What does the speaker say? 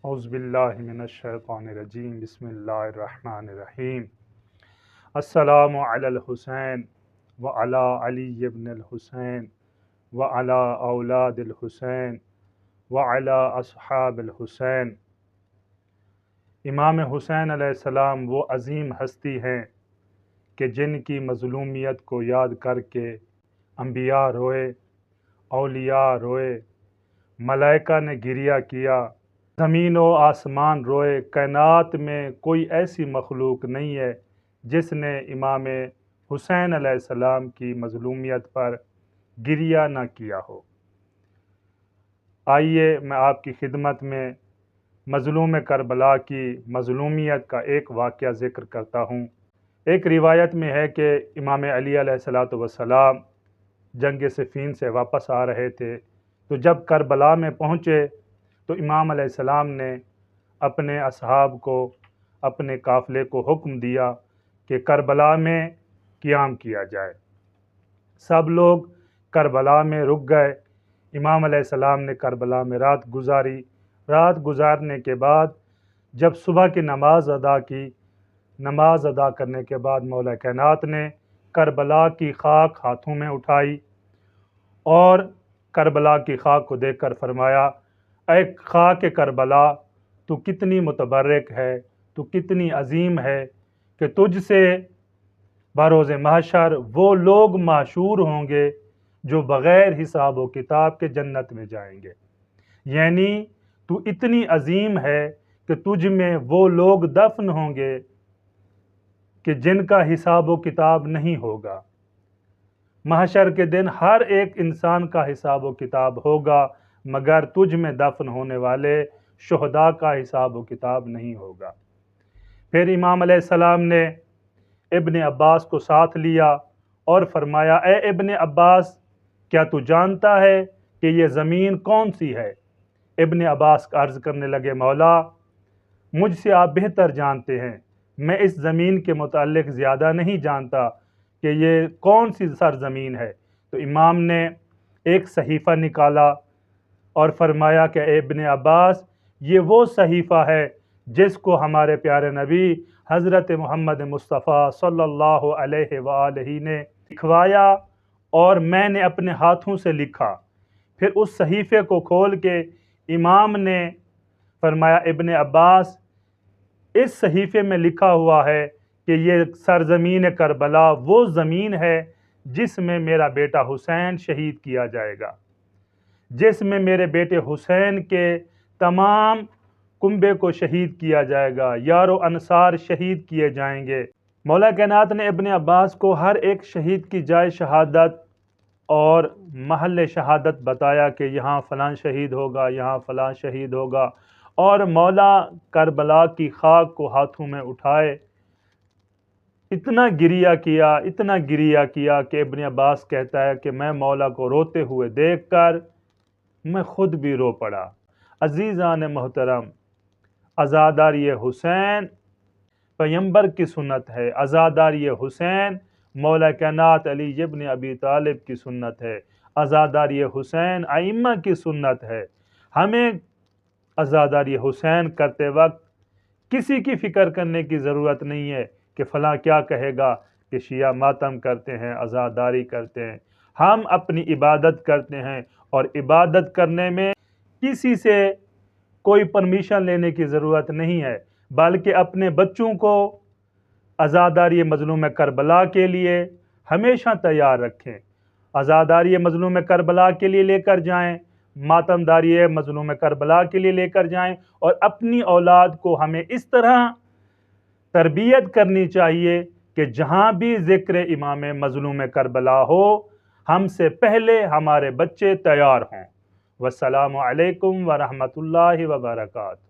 औज़ुबिल्लाहिमिनश्शैतानिर्रजीम बिस्मिल्लाहिर्रहमानिर्रहीम। अस्सलामु अलल हुसैन व अला अली इब्नुल हुसैन व अला औलादिल हुसैन व अला अस्हाबिल हुसैन। इमाम हुसैन अलैहिस्सलाम वो अज़ीम हस्ती हैं कि जिनकी मज़लूमियत को याद करके अंबिया रोए, औलिया रोए, मलाइका ने गिरिया किया, ज़मीन व आसमान रोए। कायनात में कोई ऐसी मखलूक नहीं है जिसने इमाम हुसैन अलैहिस्सलाम की मज़लूमियत पर गिरिया ना किया हो। आइए मैं आपकी खिदमत में मज़लूम करबला की मज़लूमियत का एक वाक़या ज़िक्र करता हूँ। एक रिवायत में है कि इमाम अली अलैहिस्सलातु वस्सलाम जंग सिफ़ीन से वापस आ रहे थे, तो जब करबला में पहुँचे तो इमाम अलैहिस्सलाम ने अपने असहाब को, अपने काफ़िले को हुक्म दिया कि करबला में क़ियाम किया जाए। सब लोग करबला में रुक गए। इमाम अलैहिस्सलाम ने करबला में रात गुजारी। रात गुजारने के बाद जब सुबह की नमाज अदा की, नमाज अदा करने के बाद मौला कायनात ने करबला की खाक हाथों में उठाई और करबला की खाक को देखकर फरमाया, ऐ खाक करबला, तू कितनी मुतबर्रक है, तू कितनी अजीम है कि तुझसे बरोज़ महशर वो लोग माशूर होंगे जो बग़ैर हिसाब व किताब के जन्नत में जाएंगे। यानी तू इतनी अजीम है कि तुझ में वो लोग दफन होंगे कि जिनका हिसाब व किताब नहीं होगा। महशर के दिन हर एक इंसान का हिसाब व किताब होगा, मगर तुझ में दफन होने वाले शुहदा का हिसाब व किताब नहीं होगा। फिर इमाम अलैहिस्सलाम ने इब्न अब्बास को साथ लिया और फरमाया, ए इब्न अब्बास, क्या तू जानता है कि ये ज़मीन कौन सी है? इब्न अब्बास अर्ज़ करने लगे, मौला, मुझसे आप बेहतर जानते हैं, मैं इस ज़मीन के मुताल्लिक़ ज़्यादा नहीं जानता कि ये कौन सी सरज़मीन है। तो इमाम ने एक सहीफ़ा निकाला और फरमाया कि इब्न अब्बास, ये वो सहीफ़ा है जिसको हमारे प्यारे नबी हज़रत मोहम्मद मुस्तफ़ा सल्लल्लाहु अलैहि वआलैहि ने लिखवाया और मैंने अपने हाथों से लिखा। फिर उस सहीफ़े को खोल के इमाम ने फरमाया, इब्न अब्बास, इस सहीफ़े में लिखा हुआ है कि ये सरज़मीन करबला वो ज़मीन है जिसमें मेरा बेटा हुसैन शहीद किया जाएगा, जिसमें मेरे बेटे हुसैन के तमाम कुंबे को शहीद किया जाएगा, यारो अंसार शहीद किए जाएंगे। मौला कायनात ने इब्न अब्बास को हर एक शहीद की जाए शहादत और महल शहादत बताया कि यहाँ फ़लाँ शहीद होगा, यहाँ फ़लाँ शहीद होगा, और मौला करबला की खाक को हाथों में उठाए इतना गिरिया किया, इतना गिरिया किया कि इब्न अब्बास कहता है कि मैं मौला को रोते हुए देखकर मैं खुद भी रो पड़ा। अज़ीज़ान मोहतरम, अज़ादारी हुसैन पैगंबर की सुन्नत है। अज़ादारी हुसैन मौला कायनात अली इब्न अबी तालिब की सुन्नत है। अज़ादारी हुसैन अइम्मा की सुन्नत है। हमें अज़ादारी हुसैन करते वक्त किसी की फ़िक्र करने की ज़रूरत नहीं है कि फ़लाँ क्या कहेगा कि शिया मातम करते हैं, अज़ादारी करते हैं। हम अपनी इबादत करते हैं और इबादत करने में किसी से कोई परमिशन लेने की ज़रूरत नहीं है, बल्कि अपने बच्चों को अज़ादारी मज़लूम करबला के लिए हमेशा तैयार रखें। अज़ादारी मज़लूम करबला के लिए लेकर जाएं, मातमदारी मज़लूम करबला के लिए लेकर जाएं, और अपनी औलाद को हमें इस तरह तरबियत करनी चाहिए कि जहाँ भी ज़िक्र इमाम मज़लूम करबला हो, हमसे पहले हमारे बच्चे तैयार हों। वस्सलामु अलैकुम व रहमतुल्लाहि व बरकातहू।